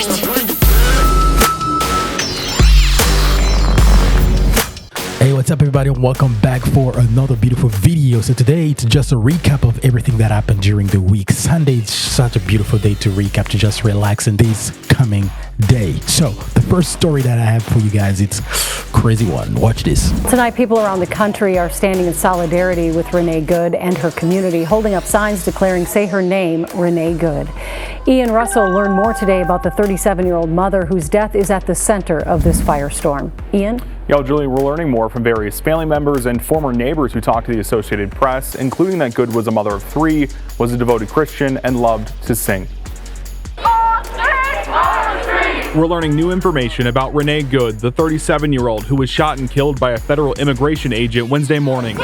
Hey, what's up everybody, and welcome back for another beautiful video. So today it's just a recap of everything that happened during the week. Sunday is such a beautiful day to recap, to just relax in this coming day. So the first story that I have for you guys, it's crazy one. Watch this. Tonight, people around the country are standing in solidarity with Renee Good and her community, holding up signs declaring, "Say her name, Renee Good." Ian Russell learned more today about the 37-year-old mother whose death is at the center of this firestorm. Ian? Yeah, Julie, we're learning more from various family members and former neighbors who talked to the Associated Press, including that Good was a mother of three, was a devoted Christian, and loved to sing. We're learning new information about Renee Good, the 37-year-old who was shot and killed by a federal immigration agent Wednesday morning.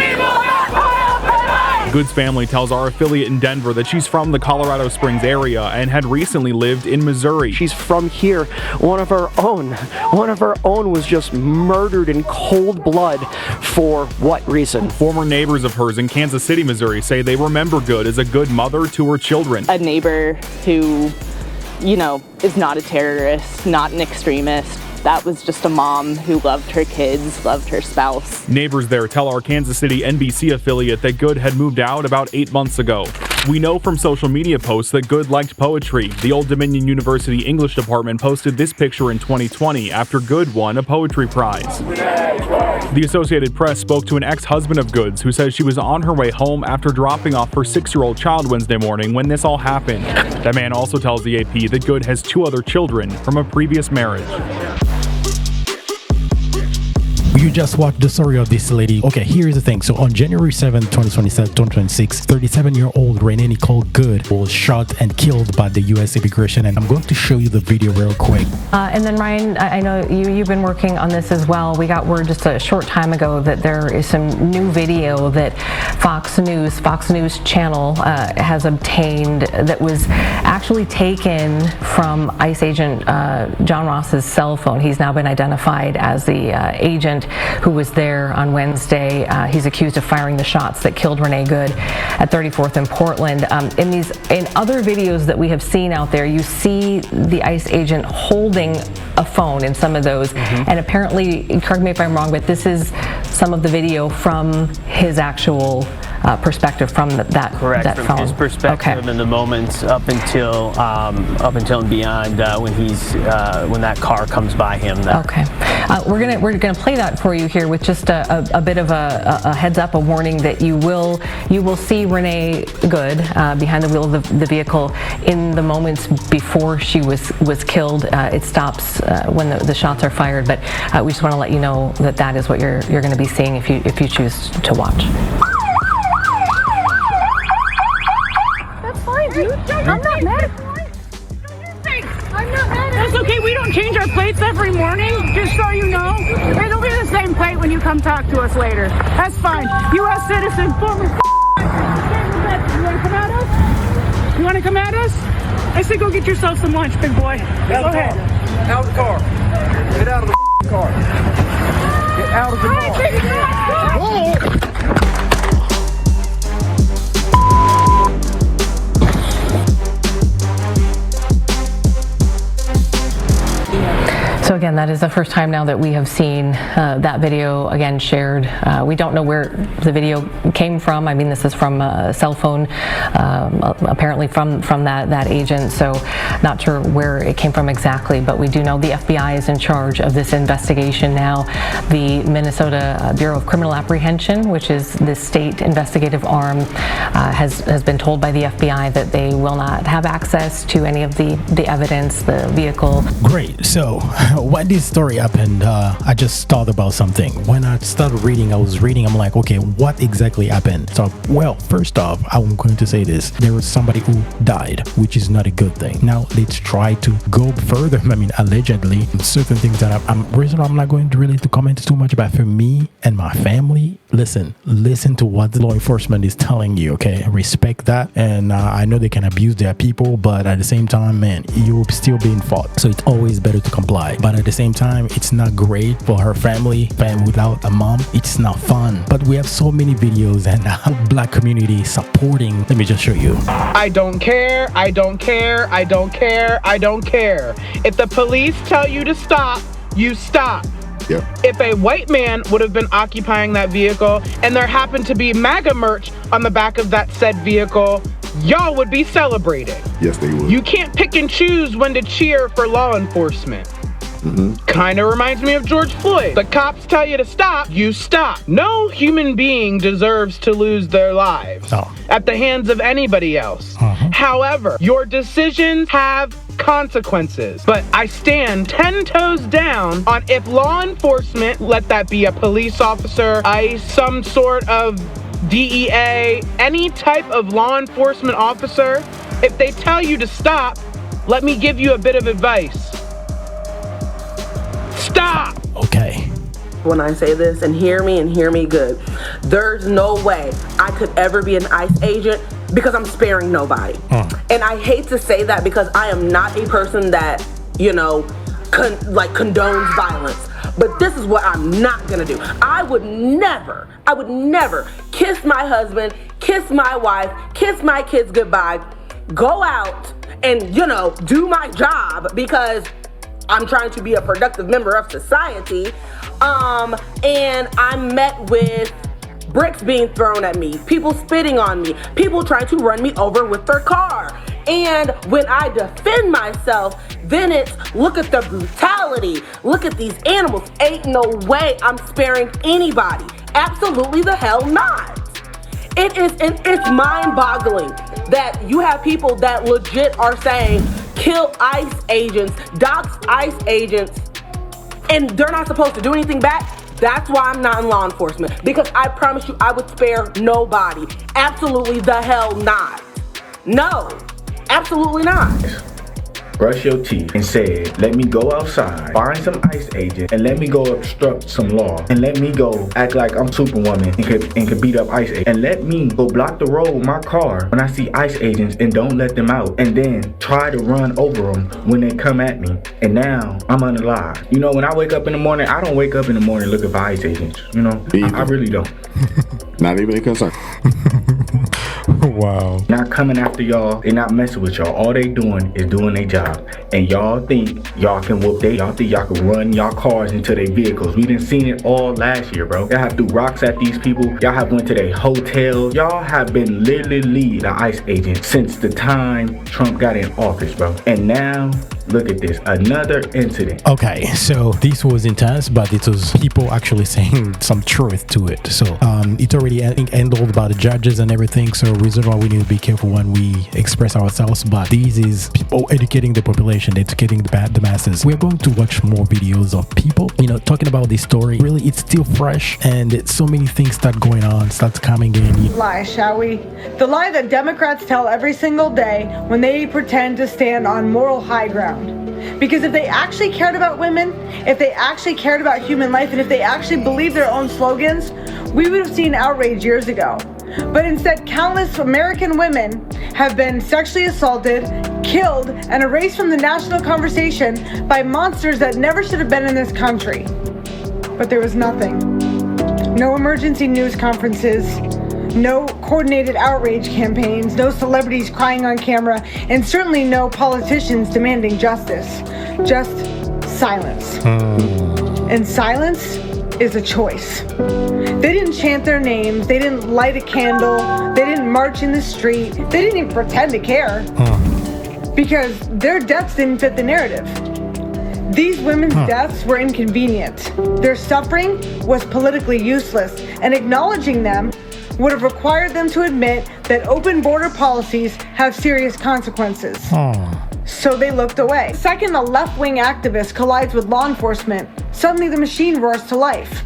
Good's family tells our affiliate in Denver that she's from the Colorado Springs area and had recently lived in Missouri. She's from here. One of her own was just murdered in cold blood. For what reason? Former neighbors of hers in Kansas City, Missouri say they remember Good as a good mother to her children. A neighbor who, is not a terrorist, not an extremist. That was just a mom who loved her kids, loved her spouse. Neighbors there tell our Kansas City NBC affiliate that Good had moved out about 8 months ago. We know from social media posts that Good liked poetry. The Old Dominion University English department posted this picture in 2020 after Good won a poetry prize. The Associated Press spoke to an ex-husband of Good's who says she was on her way home after dropping off her 6-year-old child Wednesday morning when this all happened. That man also tells the AP that Good has 2 other children from a previous marriage. You just watched the story of this lady. Okay, here's the thing. So on January 7, 2026, 37-year-old Renee Nicole Good was shot and killed by the U.S. immigration, and I'm going to show you the video real quick. And then Ryan, I know you've been working on this as well. We got word just a short time ago that there is some new video that Fox News channel has obtained that was actually taken from ICE agent John Ross's cell phone. He's now been identified as the agent who was there on Wednesday. He's accused of firing the shots that killed Renee Good at 34th and Portland. In other videos that we have seen out there, you see the ICE agent holding a phone in some of those, and apparently, correct me if I'm wrong, but this is some of the video from his actual perspective from that Correct, that from phone. his perspective, Okay. in the moments up until and beyond when that car comes by him. Okay, we're gonna play that for you here with just a bit of a heads up, a warning that you will see Renee Good behind the wheel of the vehicle in the moments before she was killed. It stops when the shots are fired, but we just want to let you know that is what you're going to be seeing if you choose to watch. That's fine, dude. I'm not mad. I'm not mad. That's okay. We don't change our plates every morning, just so you know. It'll be the same plate when you come talk to us later. That's fine. U.S. citizen, former. You want to come at us? You want to come at us? I say go get yourself some lunch, big boy. Go ahead. Out of the car. Get out of the car. Get out of the car. Whoa. So again, that is the first time now that we have seen that video again shared. We don't know where the video came from. I mean, this is from a cell phone, apparently from that agent. So not sure where it came from exactly, but we do know the FBI is in charge of this investigation now. The Minnesota Bureau of Criminal Apprehension, which is the state investigative arm, has been told by the FBI that they will not have access to any of the evidence, the vehicle. Great. So when this story happened, I just thought about something. When I started reading, I'm like, okay, what exactly happened? So, well, first off, I'm going to say this. There was somebody who died, which is not a good thing. Now, let's try to go further. I mean, allegedly, certain things that I'm not going to really to comment too much about. For me and my family, listen to what the law enforcement is telling you, okay? Respect that. And I know they can abuse their people, but at the same time, man, you're still being fought. So it's always better to comply. But at the same time, it's not great for her family without a mom. It's not fun. But we have so many videos and black community supporting. Let me just show you. I don't care. I don't care. I don't care. I don't care. If the police tell you to stop, you stop. Yep. If a white man would have been occupying that vehicle and there happened to be MAGA merch on the back of that said vehicle, y'all would be celebrating. Yes, they would. You can't pick and choose when to cheer for law enforcement. Kind of reminds me of George Floyd. The cops tell you to stop, you stop. No human being deserves to lose their lives at the hands of anybody else. However, your decisions have consequences. But I stand 10 toes down on if law enforcement, let that be a police officer, ICE, some sort of DEA, any type of law enforcement officer, if they tell you to stop, let me give you a bit of advice. Stop! Okay. When I say this, and hear me good, there's no way I could ever be an ICE agent because I'm sparing nobody. And I hate to say that because I am not a person that, you know, condones violence. But this is what I'm not gonna do. I would never kiss my husband, kiss my wife, kiss my kids goodbye, go out and, you know, do my job because I'm trying to be a productive member of society, and I'm met with bricks being thrown at me, people spitting on me, people trying to run me over with their car. And when I defend myself, then it's, look at the brutality, look at these animals. Ain't no way I'm sparing anybody. Absolutely the hell not. It's mind-boggling that you have people that legit are saying, kill ICE agents, dox ICE agents, and they're not supposed to do anything back. That's why I'm not in law enforcement, because I promise you I would spare nobody. Absolutely the hell not. No, absolutely not. Brush your teeth and said, let me go outside, find some ICE agents, and let me go obstruct some law, and let me go act like I'm Superwoman and could beat up ICE agents, and let me go block the road with my car when I see ICE agents and don't let them out, and then try to run over them when they come at me, and now I'm unalive. You know, when I wake up in the morning, I don't wake up in the morning looking for ICE agents, you know, I really don't. Not even a concern. Wow. Not coming after y'all, they not messing with y'all. All they doing is doing their job. And y'all think y'all can whoop y'all think y'all can run y'all cars into their vehicles. We done seen it all last year, bro. Y'all have threw rocks at these people. Y'all have went to their hotels. Y'all have been literally the ICE agent since the time Trump got in office, bro. And now, look at this, another incident. Okay, so this was intense, but it was people actually saying some truth to it. So it's already handled by the judges and everything. So reason why we need to be careful when we express ourselves. But this is people educating the population, educating the masses. We're going to watch more videos of people, you know, talking about this story. Really, it's still fresh, and so many things start going on, start coming in. Lie, shall we? The lie that Democrats tell every single day when they pretend to stand on moral high ground. Because if they actually cared about women, if they actually cared about human life, and if they actually believed their own slogans, we would have seen outrage years ago. But instead, countless American women have been sexually assaulted, killed, and erased from the national conversation by monsters that never should have been in this country. But there was nothing. No emergency news conferences, no coordinated outrage campaigns, no celebrities crying on camera, and certainly no politicians demanding justice. Just silence. And silence is a choice. They didn't chant their names, they didn't light a candle, they didn't march in the street, they didn't even pretend to care. Because their deaths didn't fit the narrative. These women's deaths were inconvenient. Their suffering was politically useless, and acknowledging them would have required them to admit that open border policies have serious consequences. So they looked away. The second a left-wing activist collides with law enforcement, suddenly the machine roars to life.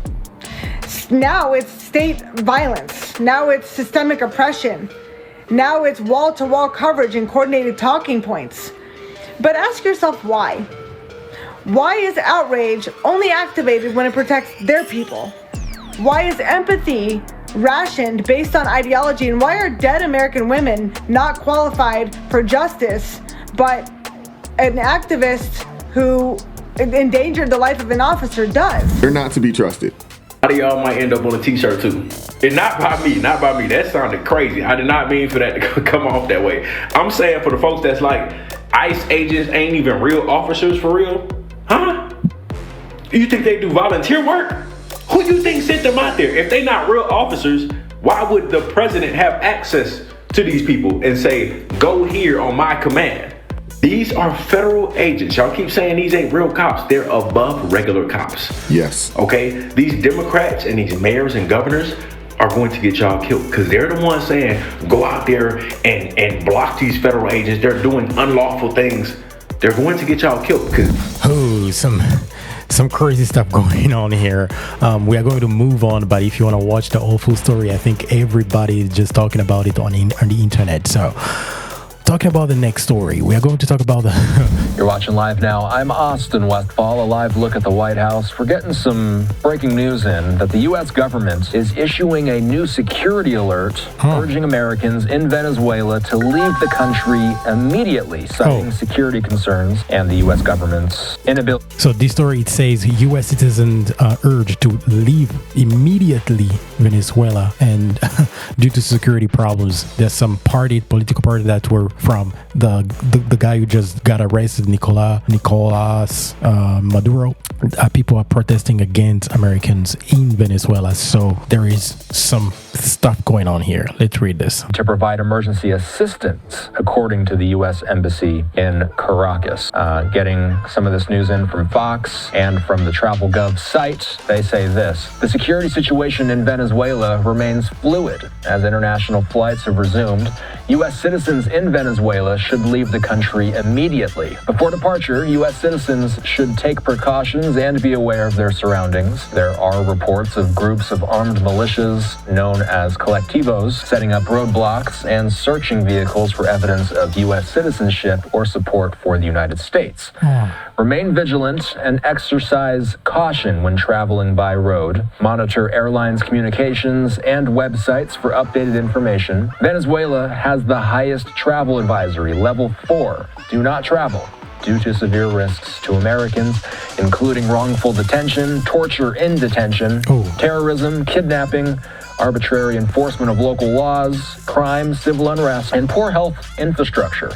Now it's state violence. Now it's systemic oppression. Now it's wall-to-wall coverage and coordinated talking points. But ask yourself why. Why is outrage only activated when it protects their people? Why is empathy rationed based on ideology? And why are dead American women not qualified for justice, but an activist who endangered the life of an officer does? They're not to be trusted. A lot of y'all might end up on a t-shirt too. And not by me. That sounded crazy. I did not mean for that to come off that way. I'm saying for the folks that's like, ICE agents ain't even real officers for real. Huh? You think they do volunteer work? Who you think sent them out there? If they not real officers, why would the president have access to these people and say, go here on my command? These are federal agents. Y'all keep saying these ain't real cops. They're above regular cops. Yes. Okay? These Democrats and these mayors and governors are going to get y'all killed because they're the ones saying, go out there and block these federal agents. They're doing unlawful things. They're going to get y'all killed. Oh, some crazy stuff going on here. We are going to move on, but if you want to watch the whole full story, I think everybody is just talking about it on the internet. So, talking about the next story, we are going to talk about the... You're watching live now. I'm Austin Westfall, a live look at the White House. We're getting some breaking news in that the U.S. government is issuing a new security alert urging Americans in Venezuela to leave the country immediately, citing security concerns and the U.S. government's inability. So this story, it says U.S. citizens are urged to leave immediately Venezuela, and due to security problems, there's some political party that were from the guy who just got arrested, Nicolás Maduro. People are protesting against Americans in Venezuela, so there is some stuff going on here. Let's read this. To provide emergency assistance, according to the U.S. Embassy in Caracas. Getting some of this news in from Fox and from the TravelGov site, they say this: the security situation in Venezuela remains fluid as international flights have resumed. U.S. citizens in Venezuela should leave the country immediately. Before departure, U.S. citizens should take precautions and be aware of their surroundings. There are reports of groups of armed militias known as colectivos setting up roadblocks and searching vehicles for evidence of U.S. citizenship or support for the United States. Remain vigilant and exercise caution when traveling by road. Monitor airlines' communications and websites for updated information. Venezuela has the highest travel advisory, level 4. Do not travel due to severe risks to Americans, including wrongful detention, torture in detention, terrorism, kidnapping, arbitrary enforcement of local laws, crime, civil unrest, and poor health infrastructure.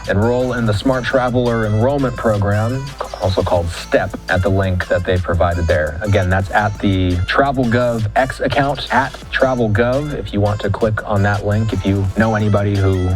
Enroll in the Smart Traveler Enrollment Program, also called STEP, at the link that they provided there. Again, that's at the TravelGov X account, at TravelGov, if you want to click on that link, if you know anybody who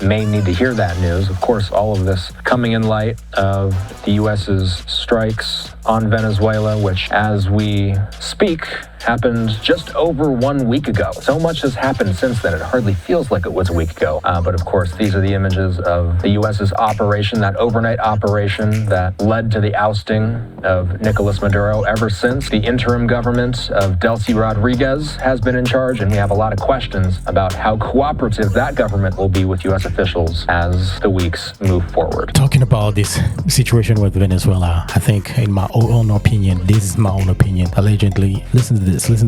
may need to hear that news. Of course, all of this coming in light of the U.S.'s strikes on Venezuela, which, as we speak, happened just over 1 week ago. So much has happened since then, it hardly feels like it was a week ago. But of course, these are the images of the U.S.'s operation, that overnight operation that led to the ousting of Nicolás Maduro. Ever since, the interim government of Delcy Rodriguez has been in charge, and we have a lot of questions about how cooperative that government will be with U.S. officials as the weeks move forward. Talking about this situation with Venezuela, I think, in my own opinion, this is my own opinion, allegedly, listen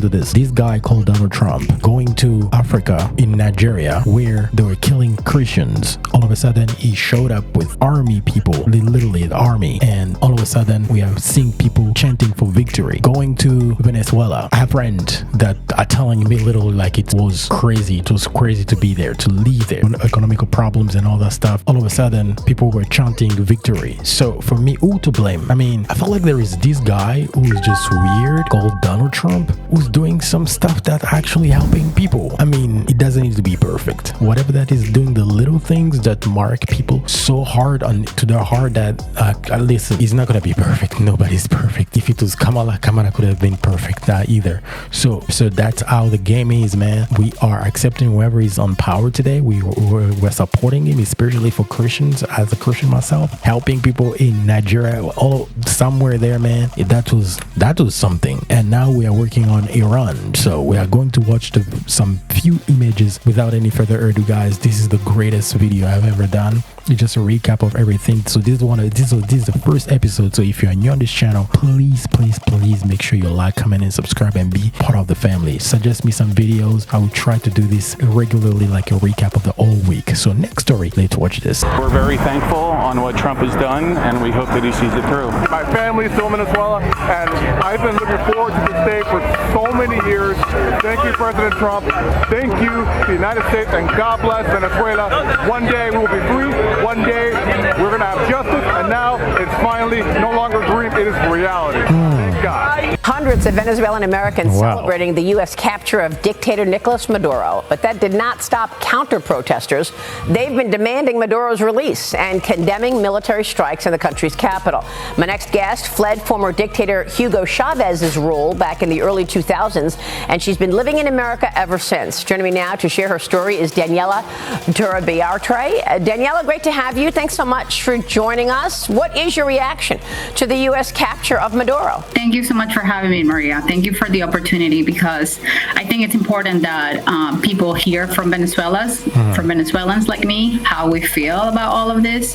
to this. This guy called Donald Trump going to Africa in Nigeria where they were killing Christians. All of a sudden, he showed up with army people, literally the army, and all of a sudden, we are seeing people chanting for victory. Going to Venezuela, I have friends that are telling me literally like it was crazy. It was crazy to be there, to live there. Economical problems and all that stuff. All of a sudden, people were chanting victory. So for me, who to blame? I mean, I feel like there is this guy who is just weird called Donald Trump who's doing some stuff that actually helping people. I mean, it doesn't need to be perfect. Whatever that is, doing the little things that mark people so hard to their heart that listen, it's not gonna be perfect. Nobody's perfect. If it was Kamala could have been perfect either. So that's how the game is, man. We are accepting whoever is on power today. We're supporting him, especially for Christians. As a Christian myself, helping people in Nigeria, somewhere there, man. That was something. And now we are working on Iran. So we are going to watch some few images. Without any further ado, guys, this is the greatest video I've ever done. It's just a recap of everything. So this is the first episode episode. So if you're new on this channel, please make sure you like, comment, and subscribe and be part of the family. Suggest me some videos. I will try to do this regularly, like a recap of the whole week. So next story, let's watch this. We're very thankful on what Trump has done, and we hope that he sees it through. My family is still in Venezuela, and I've been looking forward to this day for so many years. Thank you, President Trump. Thank you, the United States, and God bless Venezuela. One day we will be free. One day we're going to have justice, and now it's finally no longer a dream, it is reality. Thank God. Hundreds of Venezuelan Americans celebrating the U.S. capture of dictator Nicolás Maduro, but that did not stop counter-protesters. They've been demanding Maduro's release and condemning military strikes in the country's capital. My next guest fled former dictator Hugo Chávez's rule back in the early 2000s, and she's been living in America ever since. Joining me now to share her story is Daniela Turabiarte. Daniela, great to have you. Thanks so much for joining us. What is your reaction to the U.S. capture of Maduro? Thank you so much for having me, Maria. Thank you for the opportunity, because I think it's important that people hear from Venezuelans like me, how we feel about all of this.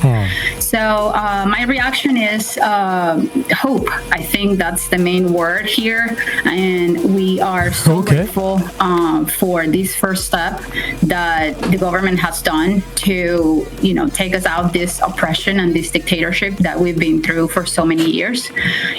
So my reaction is hope. I think that's the main word here, and we are so grateful for this first step that the government has done to, take us out this oppression and this dictatorship that we've been through for so many years.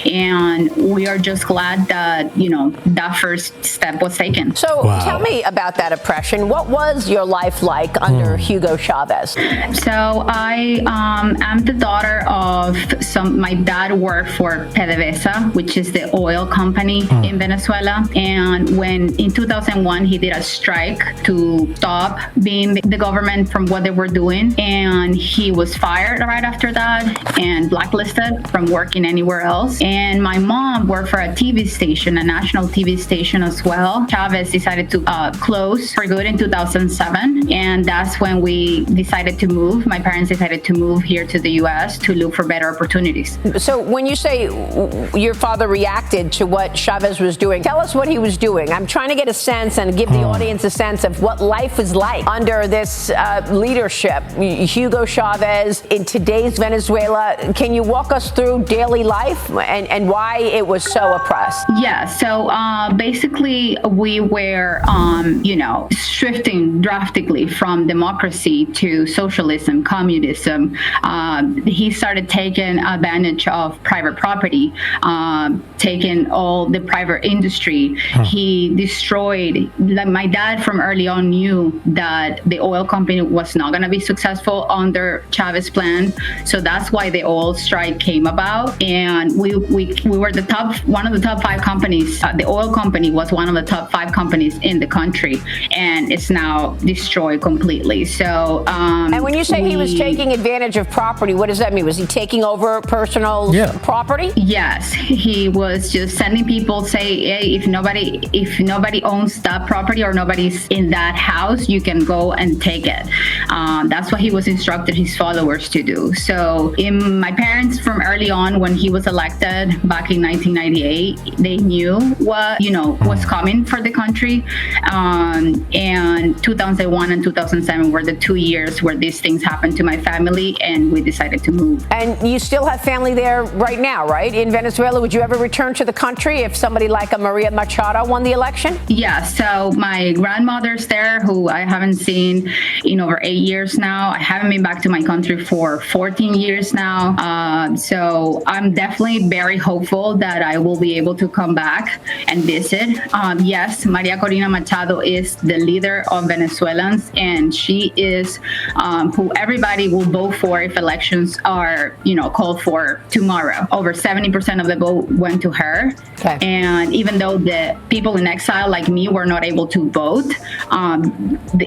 And we are just glad that, that first step was taken. So tell me about that oppression. What was your life like under Hugo Chávez? So I am the daughter of my dad worked for PDVSA, which is the oil company in Venezuela. And when in 2001, he did a strike to stop being the government from what they were doing. And he was fired right after that and blacklisted from working anywhere else. And my mom worked for a TV station, a national TV station as well. Chávez decided to close for good in 2007. And that's when we decided to move. My parents decided to move here to the U.S. to look for better opportunities. So when you say your father reacted to what Chávez was doing, tell us what he was doing. I'm trying to get a sense and give the audience a sense of what life is like under this leadership. Hugo Chávez in today's Venezuela. Can you walk us through daily life and why it was so oppressed? Yeah, so basically we were, shifting drastically from democracy to socialism, communism. He started taking advantage of private property, taking all the private industry. He destroyed, my dad from early on knew that the oil company was not going to be successful under Chávez plan. So that's why the oil strike came about. And we were one of the top 5 companies. The oil company was one of the top 5 companies in the country, and it's now destroyed completely. So, and when you say he was taking advantage of property, what does that mean? Was he taking over personal property? Yes, he was just sending people say, hey, if nobody owns that property or nobody's in that house, you can go and take it. That's what he was instructed his followers to do. So my parents from early on, when he was elected back in 1998, they knew what, was coming for the country. And 2001 and 2007 were the 2 years where these things happened to my family, and we decided to move. And you still have family there right now, right? In Venezuela, would you ever return to the country if somebody like a Maria Machado won the election? Yeah, so my grandmother's there, who I haven't seen in over 8 years now. I haven't been back to my country for 14 years now. So I'm definitely very hopeful that I will be able to come back and visit. Yes, Maria Corina Machado is the leader of Venezuelans, and she is who everybody will vote for if elections are, called for tomorrow. Over 70% of the vote went to her. Okay. And even though the people in exile like me were not able to vote,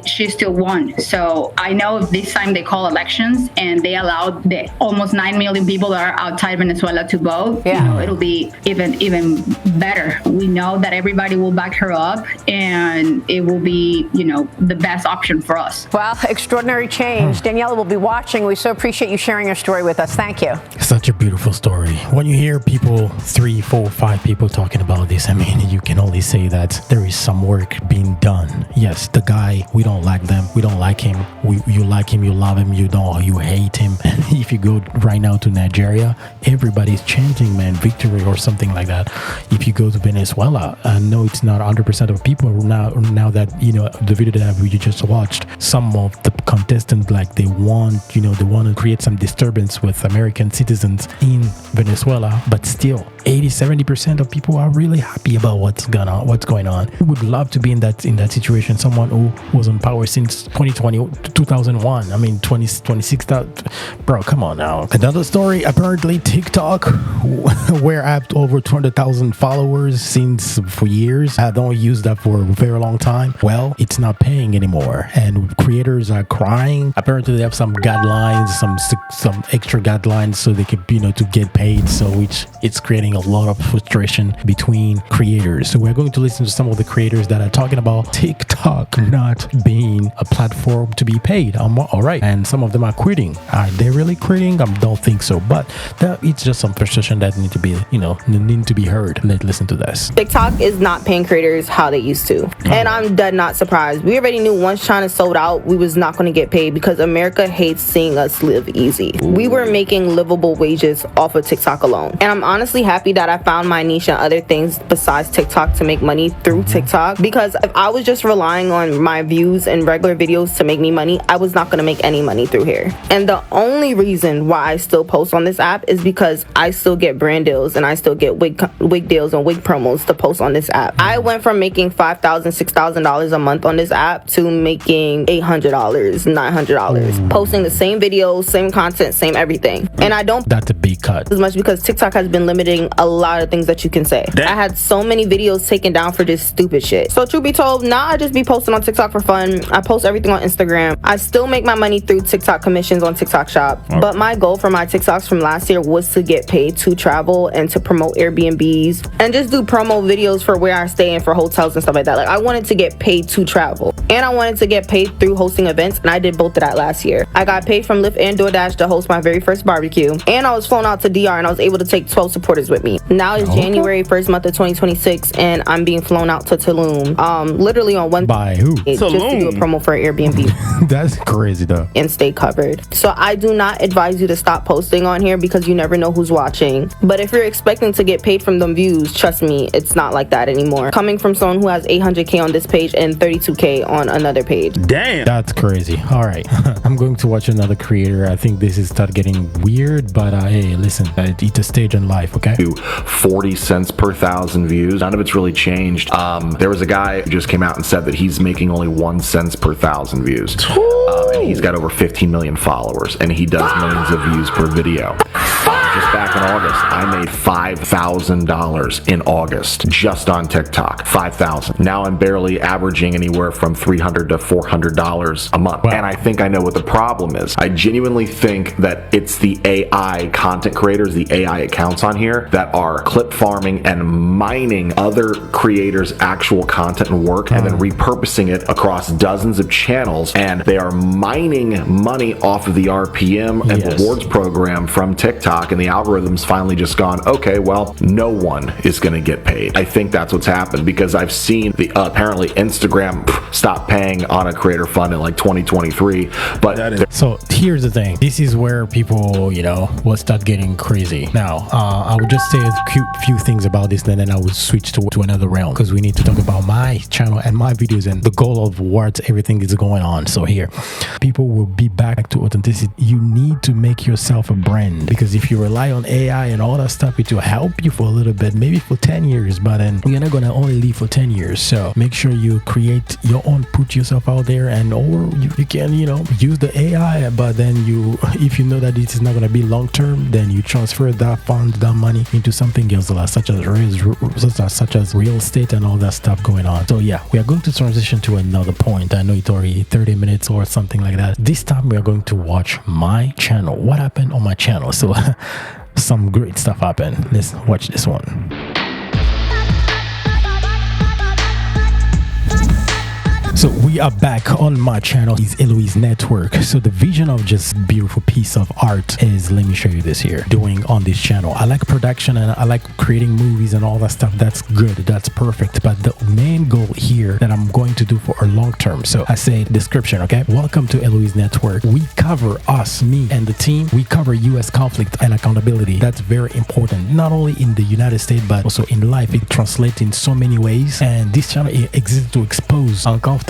she still won. So I know if this time they call elections and they allow the almost 9 million people that are outside Venezuela to vote, it'll be even better. We know that everybody will back her up, and it will be, the best option for us. Well, extraordinary change. Daniela will be watching. We so appreciate you sharing your story with us. Thank you. Such a beautiful story. When you hear people, 3, 4, 5 people talking about this, I mean, you can only say that there is some work being done. Yes, the guy, we don't like them. We don't like him. You like him, you love him, you hate him. If you go right now to Nigeria, everybody's chanting, man, victory or something like that. If you go to Venezuela, I know it's not 100% of people now that, the video that we just watched, some of the contestants, like they want to create some disturbance with American citizens in Venezuela, but still 80-70% of people are really happy about what's going on. We would love to be in that situation. Someone who was on power since 2001. I mean, 26. Bro, come on now. Another story. Apparently, TikTok, where I have over 200,000 followers for years. I don't use that for a very long time. Well, it's not paying anymore, and creators are crying. Apparently, they have some guidelines, some extra guidelines, so they could, to get paid. So it's creating a lot of frustration between creators. So we're going to listen to some of the creators that are talking about TikTok not being a platform to be paid. All right, and some of them are quitting. Are they really quitting? I don't think so, but it's just some frustration that need to be heard. Let's listen to this. TikTok is not paying creators how they used to, and I'm dead not surprised. We already knew once China sold out, we was not going to get paid because America hates seeing us live easy. We were making livable wages off of TikTok alone, and I'm honestly happy that I found my niche and other things besides TikTok to make money through TikTok, because if I was just relying on my views and regular videos to make me money, I was not going to make any money through here. And the only reason why I still post on this app is because I still get brand deals and I still get wig deals and wig promos to post on this app. I went from making $5,000, $6,000 a month on this app to making $800, $900, posting the same videos, same content, same everything. And I don't. That's a big cut. As much because TikTok has been limiting a lot of things that you can say. I had so many videos taken down for this stupid shit. So truth be told, now I just be posting on TikTok for fun. I post everything on Instagram. I still make my money through TikTok commissions on TikTok Shop. Okay. But my goal for my TikToks from last year was to get paid to travel and to promote Airbnbs and just do promo videos for where I stay and for hotels and stuff like that. Like, I wanted to get paid to travel, and I wanted to get paid through hosting events, and I did both of that last year. I got paid from Lyft and DoorDash to host my very first barbecue, and I was flown out to DR, and I was able to take 12 supporters with me. Now it's January 1st month of 2026, and I'm being flown out to Tulum, literally on one by who? Just to do a promo for Airbnb. That's crazy though. And stay covered. So I do not advise you to stop posting on here because you never know who's watching. But if you're expecting to get paid from them views, trust me, it's not like that anymore. Coming from someone who has 800K on this page and 32K on another page. Damn. That's crazy. All right. I'm going to watch another creator. I think this is start getting weird, but hey, listen, it's a stage in life, okay? 40 cents per 1,000 views. None of it's really changed. There was a guy who just came out and said that he's making only 1 cent per 1,000 views. And he's got over 15 million followers, and he does millions of views per video. Just back in August, I made $5,000 in August just on TikTok. $5,000. Now I'm barely averaging anywhere from $300 to $400 a month. Wow. And I think I know what the problem is. I genuinely think that it's the AI content creators, the AI accounts on here that are clip farming and mining other creators' actual content and work and then repurposing it across dozens of channels. And they are mining money off of the RPM and rewards program from TikTok, and the algorithm's finally just gone, okay, well, no one is going to get paid. I think that's what's happened, because I've seen the apparently Instagram stop paying on a creator fund in like 2023. But so here's the thing. This is where people, will start getting crazy. Now, I would just say a few things about this, and then I would switch to another realm, because we need to talk about my channel and my videos and the goal of what everything is going on. So here, people will be back to authenticity. You need to make yourself a brand, because if you rely on AI and all that stuff, it will help you for a little bit, maybe for 10 years, but then you're not going to only live for 10 years. So make sure you create your own, put yourself out there, and or you can, use the AI, but then if you know that it is not going to be long term, then you transfer that fund, that money into something else, such as real estate and all that stuff going on. So yeah, we are going to transition to another point. I know it's already 30 minutes or something like that. This time we are going to watch my channel. What happened on my channel? So some great stuff happened. Let's watch this one. So we are back on my channel. It's Eloise Network. So the vision of just beautiful piece of art is, let me show you this here, doing on this channel. I like production and I like creating movies and all that stuff. That's good. That's perfect. But the main goal here that I'm going to do for a long term. So I say description, okay? Welcome to Eloise Network. We cover us, me and the team. We cover U.S. conflict and accountability. That's very important, not only in the United States, but also in life. It translates in so many ways. And this channel exists to expose uncomfortable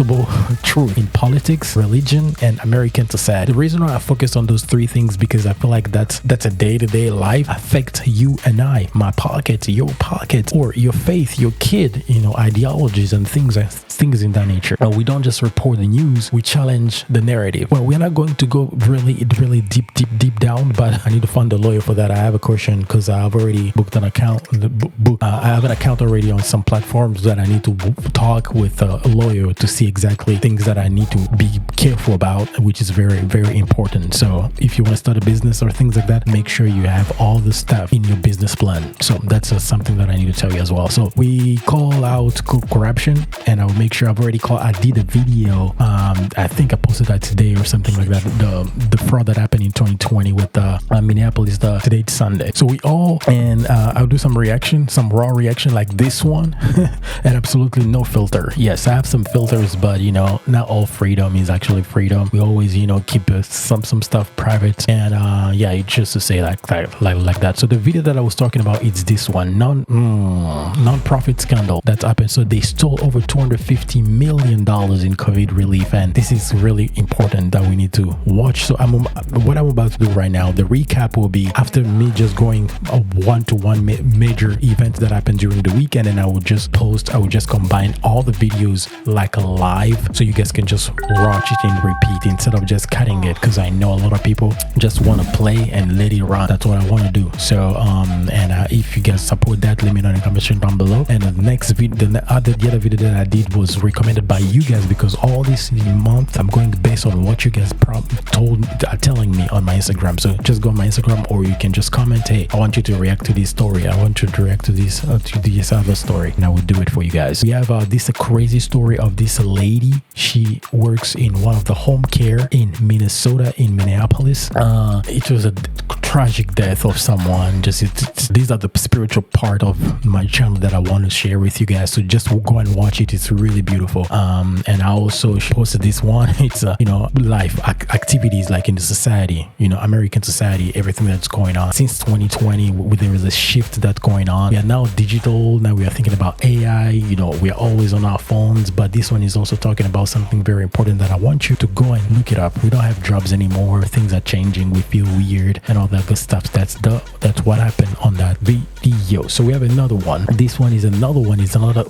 truth in politics, religion, and American society. The reason why I focus on those three things because I feel like that's a day-to-day life affect you and I, my pocket, your pocket, or your faith, your kid, ideologies and things in that nature. But we don't just report the news, we challenge the narrative. Well, we're not going to go really deep down, but I need to find a lawyer for that. I have a question because I've already booked an account. I have an account already on some platforms that I need to talk with a lawyer to see exactly things that I need to be careful about, which is very, very important. So if you want to start a business or things like that, make sure you have all the stuff in your business plan. So that's something that I need to tell you as well. So we call out corruption, and I'll make sure I did a video. I think I posted that today or something like that. The fraud that happened in 2020 with Minneapolis. Today's Sunday. So I'll do some raw reaction like this one, and absolutely no filter. Yes, I have some filters, but not all freedom is actually freedom. We always keep some stuff private, and it's just to say like that. So the video that I was talking about, it's this one, non-profit scandal that happened. So they stole over $250 million in COVID relief, and this is really important that we need to watch. So what I'm about to do right now, the recap will be after me just going one-to-one major events that happened during the weekend, and I would just combine all the videos like live, so you guys can just watch it and repeat instead of just cutting it, because I know a lot of people just want to play and let it run. That's what I want to do. So if you guys support that, let me know in the comment section down below. And the next video, the other video that I did was recommended by you guys, because all this month I'm going based on what you guys telling me on my Instagram. So just go on my Instagram, or you can just comment, hey, I want you to react to this story, I want you to react to this other story, and I will do it for you guys. We have this crazy story of this lady. She works in one of the home care in Minnesota, in Minneapolis. It was a tragic death of someone. These are the spiritual part of my channel that I want to share with you guys, so just go and watch it. It's really beautiful. And I also posted this one. It's life activities like in the society, American society, everything that's going on since 2020. There is a shift that's going on. We are now digital. Now we are thinking about AI. We are always on our phones, but this one is also talking about something very important that I want you to go and look it up. We don't have jobs anymore. Things are changing. We feel weird and all that good stuff. That's what happened on that video. So we have another one. This one is another one. It's another.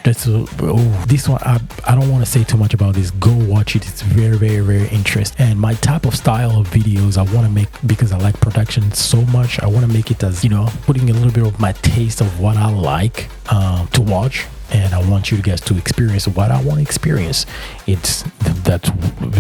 This one, I don't want to say too much about this. Go watch it. It's very, very, very interesting. And my type of style of videos I want to make, because I like production so much, I want to make it as putting a little bit of my taste of what I like to watch. And I want you guys to experience what I want to experience. It's that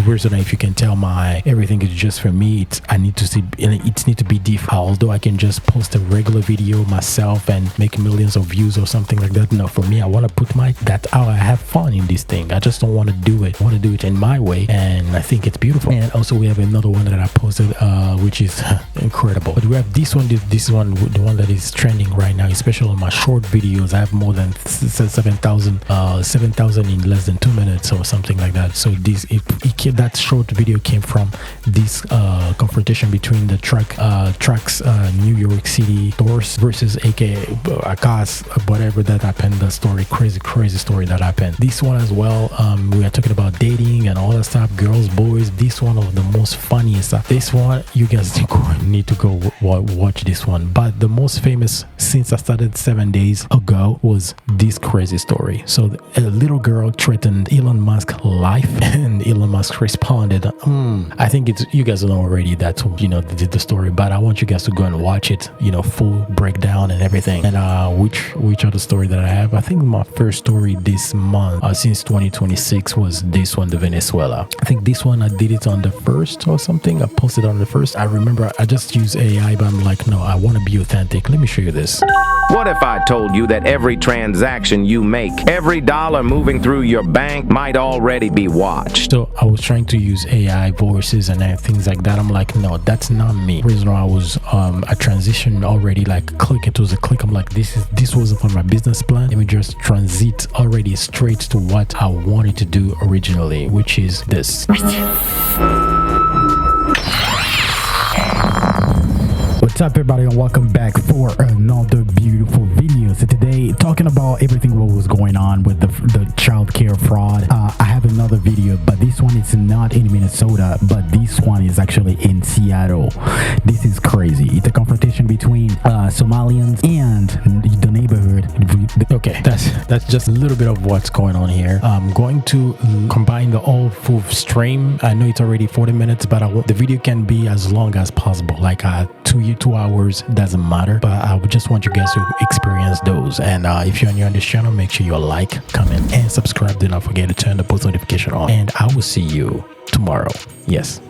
reason, if you can tell, my everything is just for me. It needs to be different. Although I can just post a regular video myself and make millions of views or something like that. No, for me, I want to put that's how I have fun in this thing. I just don't want to do it. I want to do it in my way, and I think it's beautiful. And also we have another one that I posted, which is incredible. But we have this one, the one that is trending right now, especially on my short videos. I have more than 7,000 in less than 2 minutes or something like that. So that short video came from this confrontation between the trucks New York City stores versus Akas, whatever that happened. The story, crazy story that happened. This one as well, we are talking about dating and all that stuff, girls, boys. This one of the most funniest stuff. This one, you guys need to go watch this one. But the most famous since I started 7 days ago was this crazy story. So a little girl threatened Elon Musk's life, and Elon Musk responded. I think you guys know already that the story, but I want you guys to go and watch it, full breakdown and everything. And which other story that I have? I think my first story this month since 2026 was this one, the Venezuela. I think this one I did it on the 1st or something. I posted on the 1st. I remember I just use AI, but I'm like, no, I want to be authentic. Let me show you this. What if I told you that every transaction you you make. Every dollar moving through your bank might already be watched. So I was trying to use AI voices and things like that. I'm like, no, that's not me. The reason why I was I transitioned already, like click, it was a click. I'm like, this wasn't for my business plan. Let me just transit already straight to what I wanted to do originally, which is this. What's up, everybody, and welcome back for another beautiful video. So today, talking about everything what was going on with the child care fraud. I have another video, but this one is not in Minnesota, but this one is actually in Seattle. This is crazy. It's a confrontation between Somalians and the neighborhood. Okay, that's just a little bit of what's going on here. I'm going to combine the all full stream. I know it's already 40 minutes, but the video can be as long as possible, like 2 hours, doesn't matter, but I would just want you guys to experience those. And if you're new on this channel, make sure you like, comment, and subscribe. Do not forget to turn the post notification on, and I will see you tomorrow. Yes.